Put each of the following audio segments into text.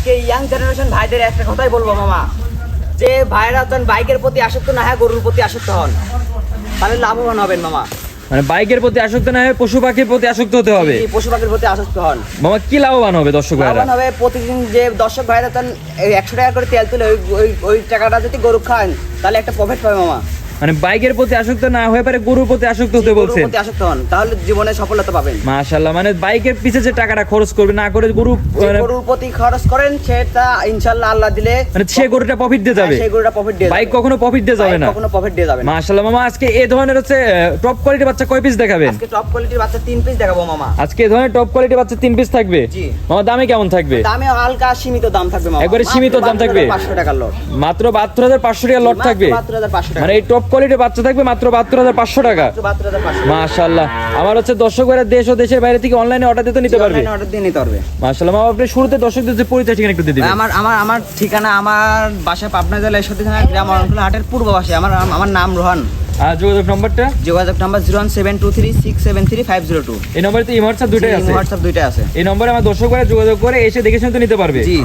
আজকে young generation ভাইদের একটা কথাই বলবো মামা, যে ভাইরা যখন বাইকের প্রতি আসক্ত না হয় গরুর প্রতি আসক্ত হন, তাহলে লাভবান হবেন মামা। মানে বাইকের প্রতি আসক্ত না হয়ে পশু পাখির প্রতি আসক্ত হতে হবে। পশু পাখির প্রতি আসক্ত হন মামা, কি লাভবান হবে দর্শক ভাইরা? লাভবান হবে প্রতিদিন যে দর্শক ভাইরা তখন 100 টাকা করে তেল তুলে ওই টাকাটা যদি গরু খান তাহলে একটা প্রফিট পাবে মামা। মানে বাইকের প্রতি আসক্ত না হয়ে পারে গরুর প্রতি আসক্ত হতে বলছেন। গরুর প্রতি আসক্ত হন তাহলে জীবনে সফলতা পাবেন। মাশাআল্লাহ, মানে বাইকের পিছে যে টাকাটা খরচ করবে না করে গরুর প্রতি খরচ করেন সেটা ইনশাআল্লাহ আল্লাহ দিলে মানে সে গরুটা প্রফিট দিয়ে যাবে। সেই গরুটা প্রফিট দিয়ে বাইক কখনো প্রফিট দিয়ে যাবে না, কখনো প্রফিট দিয়ে যাবে না। মাশাআল্লাহ মামা, আজকে এই ধরনের হচ্ছে টপ কোয়ালিটির বাচ্চা কয় পিস দেখাবেন? আজকে টপ কোয়ালিটির বাচ্চা 3 পিস দেখাবো মামা। আজকে এই ধরনের টপ কোয়ালিটির বাচ্চা 3 পিস থাকবে। জি মামা, দামে কেমন থাকবে? দামে হালকা সীমিত দাম থাকবে মামা, একবারে সীমিত দাম থাকবে। 500 টাকার লট, মাত্র 72,500 টাকা লট থাকবে। 72,500 টাকা, মানে এই টপ কোয়ালিটির বাচ্চা থাকবে মাত্র 72,500 টাকা। 72,500 মাশাআল্লাহ, আমার হচ্ছে দর্শক ভাইরা দেশ ও দেশের বাইরে থেকে অনলাইনে অর্ডার দিতে নিতে পারবে। অর্ডার দিয়ে নিতে পারবে। মাশাআল্লাহ মামা, আপনি শুরুতে দর্শকদের যে পরিচয় ঠিকানা একটু দিয়ে দিবেন। আমার ঠিকানা, আমার বাসা পাবনা জেলা ঈশ্বরদী থানা গ্রাম অরণখোলা হাটের পূর্ব পাশে। আমার নাম রোহান। আর যোগাযোগ নম্বরটা? যোগাযোগ নাম্বার 01723673502। এই নম্বরে তো হোয়াটসঅ্যাপ দুইটাই আছে। হোয়াটসঅ্যাপ দুইটাই আছে। এই নম্বরে আমার দর্শক ভাইরা যোগাযোগ করে এসে দেখে শুনতে নিতে পারবে। জি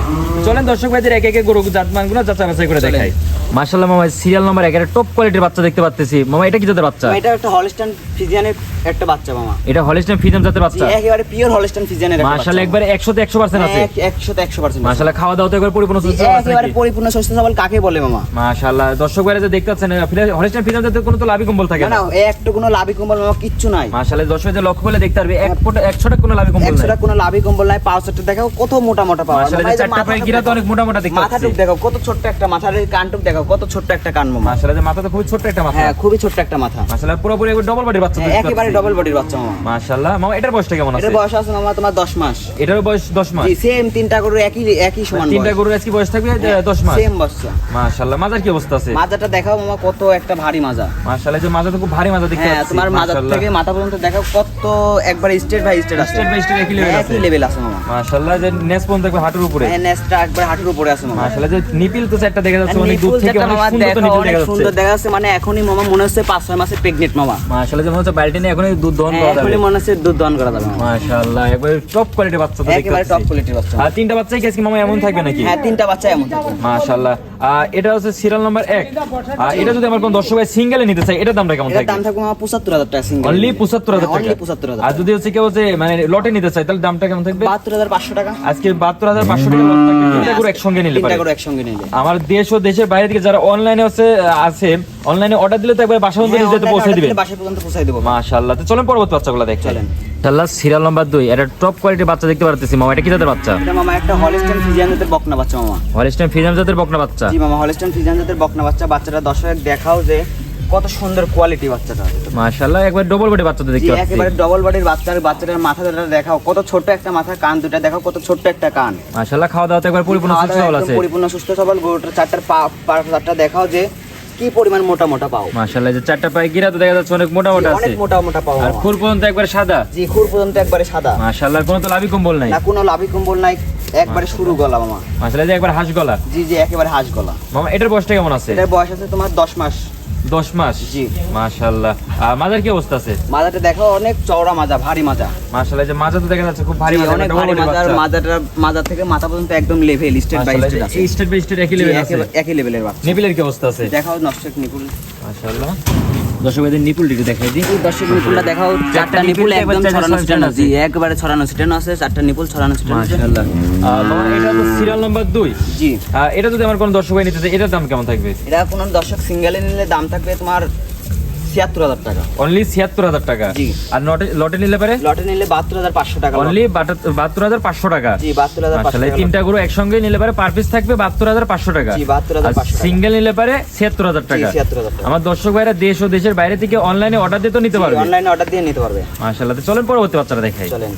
চলেন দর্শক ভাইদের এক একে গরু জাতমানগুলো যাচাই বাছাই করে দেখাই। মাশাআল্লাহ মামা, সিরিয়াল নাম্বার 1 এর টপ কোয়ালিটির বাচ্চা দেখতে পাচ্ছি। মামা, এটা কি জাতের বাচ্চা? এটা একটা হলস্টাইন ফ্রিজিয়ানের একটা বাচ্চা মামা। এটা হলস্টাইন ফ্রিজিয়ান জাতের বাচ্চা? একেবারে পিওর হলস্টাইন ফ্রিজিয়ানের একটা বাচ্চা। মাশাআল্লাহ, একবারে 100% আছে। 100% মাশাআল্লাহ, খাওয়া দাওয়া তো একবার পরিপূর্ণ সুস্থ আছে। একেবারে পরিপূর্ণ সুস্থ সবল কাকে বলে মামা? মাশাআল্লাহ, দর্শক ভাইরা যে দেখতে পাচ্ছেন হলস্টাইন ফ্রিজিয়ান জাতের কোনো তো লাভি কম্বল থাকে না। না, একটু কোনো লাভি কম্বল মামা কিচ্ছু নাই। মাশাআল্লাহ, দর্শক যে লক্ষ্য করলে দেখতে পারবে 100টা কোনো লাভি কম্বল নাই। 100টা কোনো লাভি কম্বল নাই। পাউচারটা দেখো কত মোটা মোটা পাওয়া। মাশাআল্লাহ, চারটা পায়ে গিরা তো অনেক মোটা মোটা দেখতে পাচ্ছি। মাথাটুক দেখো কত ছোট্ট একটা মাথার, কানটুক দেখো কত ছোট্ট একটা কান মামা। মাশাআল্লাহ, যে মাথা তো খুব ছোট্ট একটা মাথা। হ্যাঁ, খুবই ছোট্ট একটা মাথা। মাশাআল্লাহ, পুরোপুরি একবার ডবল বডির বাচ্চা দেখতে পাচ্ছি। একেবারে ডবল বডির বাচ্চা মামা। মাশাআল্লাহ মামা, এটার বয়সটা কেমন আছে? এর বয়স আছে মামা তোমার 10 মাস। এটারও বয়স 10 মাস? জি, সেম তিনটা গরুর একই সমান বয়স। তিনটা গরুর আজকে বয়স থাকবে 10 মাস। সেম বাচ্চা। মাশাআল্লাহ, মাজার কি অবস্থা আছে? মাজাটা দেখাও মামা, কত একটা ভারী মাজা। মাশাআল্লাহ, যে মাজা তো খুব ভারী মাজা দেখতে হ্যাঁ, পাচ্ছি। তোমার মাজা থেকে মাথা পর্যন্ত দেখাও কত একবার স্টেট বাই স্টেট আছে। স্টেট বাই স্টেট একই লেভেল আছে। একই লেভেল আছে মামা। মাশাআল্লাহ, যে নেস পর্যন্ত একবার হাঁটুর উপরে। হ্যাঁ, নেসটা একবার হাঁটুর উপরে আছে মামা। মাশাআল্লাহ, যে নিপিল তো একটা দেখা যাচ্ছে অনেক দূর থেকে, অনেক সুন্দর তো নিপিল দেখা যাচ্ছে। সুন্দর দেখা যাচ্ছে, মানে এখনই মামা মনে হচ্ছে 5-6 মাসের প্রেগনেন্ট মামা। মাশাআল্লাহ, যেমন হচ্ছে বালতি নিয়ে এখনই দুধ দহন করা যাবে। এখনই মনে হচ্ছে দুধ দহন করা যাবে মামা। মাশাআল্লাহ, একবার টপ কোয়ালিটির বাচ্চা তো দেখতে একেবারে পাচ্ছি। টপ কোয়ালিটির বাচ্চা। আর তিনটা বাচ্চাই কি আজকে মামা এমন থাকবে নাকি? হ্যাঁ, তিনটা বাচ্চা এমন থাকবে। মাশাআল্লাহ, এটা হচ্ছে সিরিয়াল নাম্বার 1। এটা যদি আমার কোন দর্শক ভাই সিঙ্গেলে নিতে চাই, এটার দামটা কেমন এটার থাকবে? দাম থাকবে মামা 75,000 টাকা সিঙ্গেল। অনলি 75,000 টাকা। অনলি 75,000। আর যদি হচ্ছে কেউ যে মানে লটে নিতে চাই তাহলে দামটা কেমন থাকবে? 72,500 টাকা। আজকে 72,500 টাকা লট থাকবে। তিনটা গরু একসঙ্গে নিলে তিনটা পারে। গরু একসঙ্গে নিলে। আমার দেশ ও দেশের বাইরে থেকে যারা অনলাইনে আছে অনলাইনে অর্ডার দিলে তো একবার বাসা পর্যন্ত নিজে পৌঁছে দিবে। বাসা পর্যন্ত পৌঁছে দেব। মাশাআল্লাহ, তো চলেন পরবর্তী বাচ্চাগুলো দেখেন। চলেন। ইনশাআল্লাহ, সিরিয়াল নাম্বার 2 এটা টপ কোয়ালিটির বাচ্চা দেখতে পারতেছি মামা। এটা কি জাতের বাচ্চা? এটা মামা একটা হলস্টাইন ফ্রিজিয়ান জাতের বকনা বাচ্চা মামা। হলস্টাইন ফ্রিজিয়ান জাতের বকনা বাচ্চা? জি মামা, হলস্টাইন ফ্রিজিয়ান জাতের বকনা বাচ্চা। বাচ্চাটা দর্শক দেখাও যে কত সুন্দর কোয়ালিটি বাচ্চাটা। মাশাআল্লাহ, একবার ডবল বডি বাচ্চা তো দেখতে পাচ্ছি। একেবারে ডবল বডির বাচ্চাটার মাথাটা দেখাও কত ছোট একটা মাথা, কান দুটো দেখাও কত ছোট একটা কান। মাশাআল্লাহ, খাওয়া দাওয়া তো একবার পরিপূর্ণ সুস্থ সবল আছে। পরিপূর্ণ সুস্থ সবল। গরুটার চারটা দেখাও যে কি পরিমাণ মোটা মোটা পাও। মাশাআল্লাহ, যে চারটা পায়ে গিরা তো দেখা যাচ্ছে অনেক মোটা মোটা আছে। অনেক মোটা মোটা পাও। আর খুর পর্যন্ত একবার সাদা? জি, খুর পর্যন্ত একবারে সাদা। মাশাআল্লাহ, কোনো তো লাভি কম্বল নাই না, কোনো লাভি কম্বল নাই, একবারে শুরু গলা মামা। মাশাআল্লাহ, যে একবার হাঁস গলা। জি জি, একেবারে হাঁস গলা মামা, এটার বয়সটা কেমন আছে? এটার বয়স আছে তোমার 10 মাস। 10 মাস? জি। মাশাআল্লাহ, আর মাজার কি অবস্থা আছে? মাজাটা দেখো অনেক চওড়া মাজা, ভারী মাজা। মাশাআল্লাহ, যে মাজা তো দেখা যাচ্ছে খুব ভারী জি, মাজা, অনেক double ভারী body মাজা। আর বাচ্চা। মাজা থেকে মাথা পর্যন্ত একদম লেভেল, স্টেট বাই মাশাআল্লাহ, স্টেট যে আছে। এই স্টেট বাই স্টেট একই লেভেল আছে। একই লেভেলের বাচ্চা। নিপিলের কি অবস্থা আছে? দেখাও নষ্ট নিপুল। মাশাআল্লাহ, দর্শক ভাইদের নিপুল একটু দেখাই দিই। দর্শক নিপুলটা দেখাও, চারটা নিপুল একদম ছড়ানো ছিটানো আছে। একবারে ছড়ানো ছিটানো আছে, চারটা নিপুল ছড়ানো ছিটানো আছে। মাশাআল্লাহ, মামা, এটা তো সিরিয়াল নাম্বার 2। জি। এটা যদি আমার কোন দর্শক ভাই নিতে চায়, এটার দাম কেমন থাকবে? এটা কোনো দর্শক সিঙ্গেলে নিলে দাম থাকবে তোমার 76,000 টাকা। অনলি 76,000 টাকা। জি। আর লটে নিলে পারে? লটে নিলে 72,500 টাকা। অনলি 72,500 টাকা। জি, 72,500 মাশাআল্লাহ, টাকা। তিনটা গরু একসঙ্গে নিলে পারে পার পিস থাকবে 72,500 টাকা। জি, 72,500 টাকা। সিঙ্গেল নিলে পারে 76,000 টাকা। 76,000 টাকা। আমার দর্শক ভাইরা দেশ ও দেশের বাইরে থেকে অনলাইনে অর্ডার দিয়ে তো নিতে পারবে। অনলাইনে অর্ডার দিয়ে নিতে পারবে। মাশাআল্লাহ, তো চলেন পরবর্তী বাচ্চাটা দেখাই। চলেন।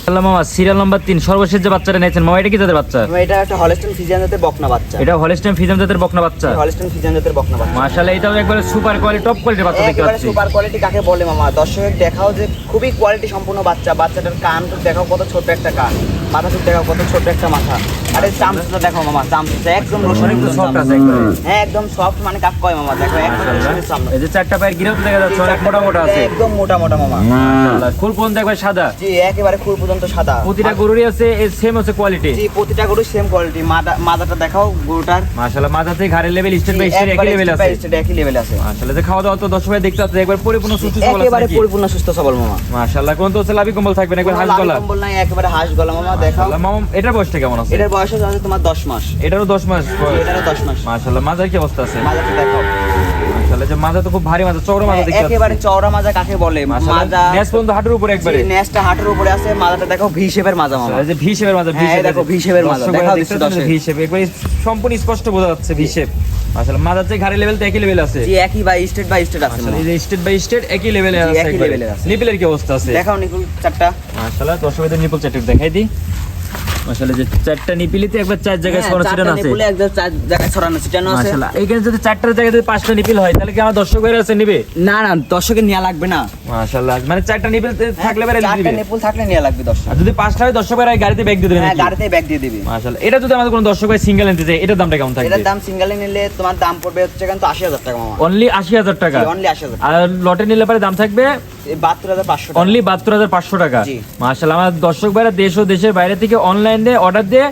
মাশাআল্লাহ মামা, সিরিয়াল নাম্বার 3 সর্বশেষ যে বাচ্চাটা নিয়েছেন মামা, এটা কি জাতের বাচ্চা? এটা একটা হলস্টাইন ফ্রিজিয়ান জাতের বকনা বাচ্চা। এটা হলস্টাইন ফ্রিজিয়ান জাতের বকনা বাচ্চা? হলস্টাইন ফ্রিজিয়ান জাতের বকনা বাচ্চা। মাশাআল্লাহ, এটাও একবারে সুপার কোয়ালিটি টপ কোয়ালিটির বাচ্চা দেখতে একেবারে পাচ্ছি। সুপার কোয়ালিটি কাকে বলে মামা? দর্শক দেখাও যে খুবই কোয়ালিটি সম্পূর্ণ বাচ্চা। বাচ্চাটার কান দেখাও কত ছোট একটা কান, মাথা দেখাও কত ছোট একটা মাথা। আরে চামচটা দেখো মামা, চামচটা একদম রসুন অনেক তো সফট আছে একবারে। হ্যাঁ একদম সফট, মানে কাক কয় মামা, দেখো একদম রসুনের চামচ। এই যে চারটা পায়ের গিরাও তো দেখা যাচ্ছে অনেক মোটা মোটা আছে। একদম মোটা মোটা মামা। মাশাআল্লাহ ফুল পর্যন্ত একবার সাদা। জি একেবারে ফুল পর্যন্ত সাদা। প্রতিটা গরুরই আছে সেম আছে কোয়ালিটি। জি প্রতিটা গরু সেম কোয়ালিটি। মাদাটা দেখাও গরুটার। মাশাআল্লাহ মাথাতে ঘাড়ের লেভেল স্টেট বাই স্টেট একই লেভেল আছে। একই লেভেল আছে। মাশাআল্লাহ যে খাওয়া দাওয়া তো দর্শক ভাই দেখতে পাচ্ছে একবার পরিপূর্ণ সুস্থ সবল আছে একেবারে নাকি? পরিপূর্ণ সুস্থ সবল মামা। মাশাআল্লাহ কোন তো হচ্ছে লাভি কম্বল থাকবে না একবার হাঁস গলা। কম্বল নাই, একেবারে হাঁস গলা মামা। দেখাও মাশাআল্লাহ মামা এটার বয়সটা কেমন আছে? এটার বয়স আছে তোমার 10 মাস। এটারও 10 মাস বয়স। এটারও 10 মাস। মাশাআল্লাহ মাজার কি অবস্থা আছে? মাজাটা দেখাও। মাশাআল্লাহ যে মাজা তো খুব ভারী মাজা, চওড়া মাজা দেখতে পাচ্ছি। একেবারে চওড়া মাজা কাকে বলে? মাজা নেস পর্যন্ত হাঁটুর উপরে একবারে। জি, নেসটা হাঁটুর উপরে আছে। মাজাটা দেখো ভি শেপের মাজা মামা। এই যে ভি শেপের মাজা, ভি হ্যাঁ, শেপ দেখো, V shape-এর মাজা। দেখাও দিচ্ছি দর্শক। ভি শেপ একবারে সম্পূর্ণ স্পষ্ট বোঝা যাচ্ছে ভি শেপ। মাশাআল্লাহ মাজার যে ঘাড়ের লেভেল তো একই লেভেল আছে। জি একই বাই স্টেট আছে মাশাআল্লাহ এই মামা। যে স্টেট বাই স্টেট একই লেভেলে জি, আছে একই একবারে। level-এর আছে। নিপলের কি অবস্থা আছে? দেখাও নিকুল চারটা। মাশাআল্লাহ দর্শকদের নিপল চারটা দেখাই দিই। মাশাআল্লাহ যে চারটা নিপিলিতে একবার চার জায়গায় ছড়ানো ছিটানো আছে। নিপুলে একদম চার জায়গায় ছড়ানো ছিটানো আছে। মাশাআল্লাহ এইখানে যদি চারটার জায়গায় যদি পাঁচটা নিপিল হয় তাহলে কি আমার দর্শক ভাইরা আছে নিবে? না না, দর্শকের নেওয়া লাগবে না। মাশাআল্লাহ মানে চারটা নিপিল থাকলে বেরে চারটা দিবে। নিপুল থাকলে নেওয়া লাগবে দর্শক। আর যদি পাঁচটা হয় দর্শক ভাইরা গাড়িতে ব্যাগ দিয়ে দেবে হ্যাঁ নাকি? গাড়িতে ব্যাগ দিয়ে দিবি। মাশাআল্লাহ এটা যদি আমাদের কোনো দর্শক ভাই সিঙ্গেল নিতে চায় এটার দামটা কেমন থাকবে? এটার দাম সিঙ্গেলে নিলে তোমার দাম পড়বে হচ্ছে কিন্তু 80,000 টাকা মামা। অনলি 80,000 টাকা। অনলি 80,000। আর লটে নিলে পরে দাম থাকবে 72,500 টাকা। অনলি 72,500 টাকা। জি। মাশাআল্লাহ আমার দর্শক ভাইরা দেশ ও দেশের বাইরে থেকে অনলাইনে অর্ডার দিয়ে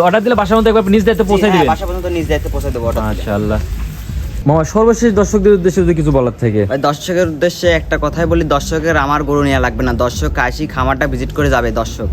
অর্ডার দিলে বাসার মধ্যে একবার নিজ দায়িত্বে পৌঁছে জি, হ্যাঁ, দিবেন। বাসা পর্যন্ত নিজ দায়িত্বে পৌঁছে দেবো order দিলে। মাশাআল্লাহ মামা সর্বশেষ দর্শকদের উদ্দেশ্যে যদি কিছু বলার থাকে। ভাই দর্শকের উদ্দেশ্যে একটা কথাই বলি, দর্শকের আমার গরু নেওয়া লাগবে না। দর্শক আসি খামারটা ভিজিট করে যাবে, দর্শক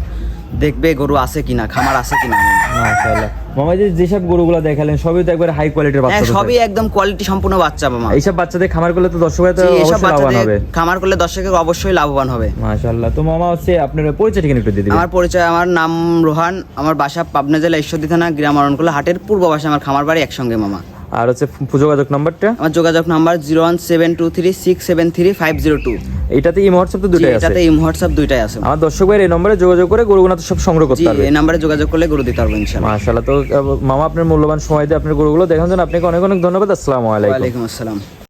দেখবে গরু আছে কিনা, খামার আছে কিনা। মাশাআল্লাহ মামা যে যেসব গরুগুলো দেখালেন সবই তো একবার হাই কোয়ালিটির হ্যাঁ বাচ্চা। সবই একদম কোয়ালিটি সম্পূর্ণ বাচ্চা মামা। এইসব বাচ্চাদের খামার করলে তো দর্শক ভাই তো জি, এসব অবশ্যই লাভবান বাচ্চাদের হবে। খামার করলে দর্শকের অবশ্যই লাভবান হবে। মাশাআল্লাহ তো মামা হচ্ছে আপনার পরিচয় ঠিকানা একটু দিয়ে দিবেন। আমার পরিচয়, আমার নাম রোহান, আমার বাসা পাবনা জেলা ঈশ্বরদী থানা গ্রাম অরণকুলা হাটের পূর্ব পাশে আমার খামার বাড়ি, একসঙ্গে মামা। আর হচ্ছে যোগাযোগ নাম্বারটা? আমার যোগাযোগ নাম্বার 01723673502। এইটাতে এই হোয়াটসঅ্যাপ তো দুটোই আছে। এটাতে এই হোয়াটসঅ্যাপ দুইটাই আছে। আমার দর্শক ভাইয়ের এই নম্বরে যোগাযোগ করে গরুগুলো তো সব সংগ্রহ জি করতে পারবে। এই নম্বরে যোগাযোগ করলে গরু দিতে পারবো ইনশাআল্লাহ। মাশাআল্লাহ তো মামা আপনার মূল্যবান সময় দিয়ে আপনার গরুগুলো দেখার জন্য আপনাকে অনেক অনেক ধন্যবাদ। আসসালামু আলাইকুম। ওয়ালাইকুম আসসালাম।